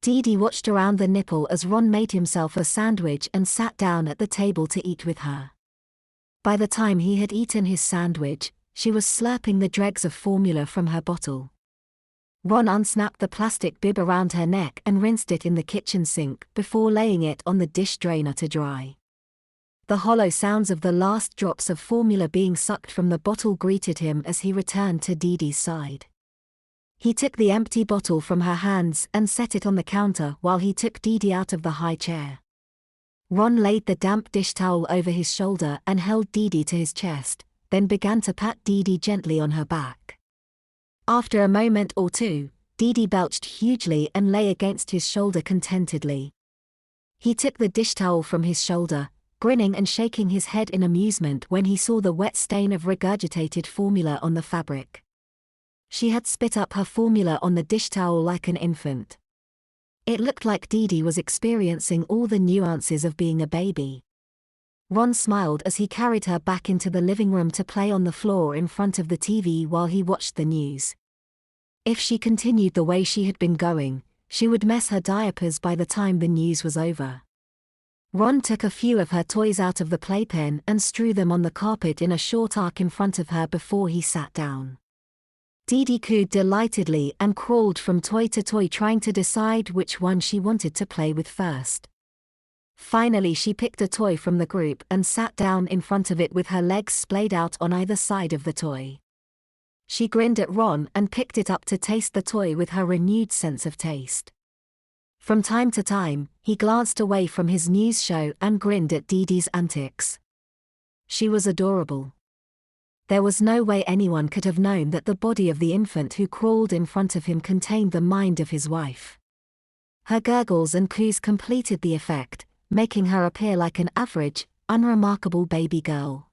Dee Dee watched around the nipple as Ron made himself a sandwich and sat down at the table to eat with her. By the time he had eaten his sandwich, she was slurping the dregs of formula from her bottle. Ron unsnapped the plastic bib around her neck and rinsed it in the kitchen sink before laying it on the dish drainer to dry. The hollow sounds of the last drops of formula being sucked from the bottle greeted him as he returned to Dee Dee's side. He took the empty bottle from her hands and set it on the counter while he took Dee Dee out of the high chair. Ron laid the damp dish towel over his shoulder and held Dee Dee to his chest, then began to pat Dee Dee gently on her back. After a moment or two, Dee Dee belched hugely and lay against his shoulder contentedly. He took the dish towel from his shoulder, grinning and shaking his head in amusement when he saw the wet stain of regurgitated formula on the fabric. She had spit up her formula on the dish towel like an infant. It looked like Dee Dee was experiencing all the nuances of being a baby. Ron smiled as he carried her back into the living room to play on the floor in front of the TV while he watched the news. If she continued the way she had been going, she would mess her diapers by the time the news was over. Ron took a few of her toys out of the playpen and strew them on the carpet in a short arc in front of her before he sat down. Dee Dee cooed delightedly and crawled from toy to toy trying to decide which one she wanted to play with first. Finally she picked a toy from the group and sat down in front of it with her legs splayed out on either side of the toy. She grinned at Ron and picked it up to taste the toy with her renewed sense of taste. From time to time, he glanced away from his news show and grinned at Dee Dee's antics. She was adorable. There was no way anyone could have known that the body of the infant who crawled in front of him contained the mind of his wife. Her gurgles and coos completed the effect, making her appear like an average, unremarkable baby girl.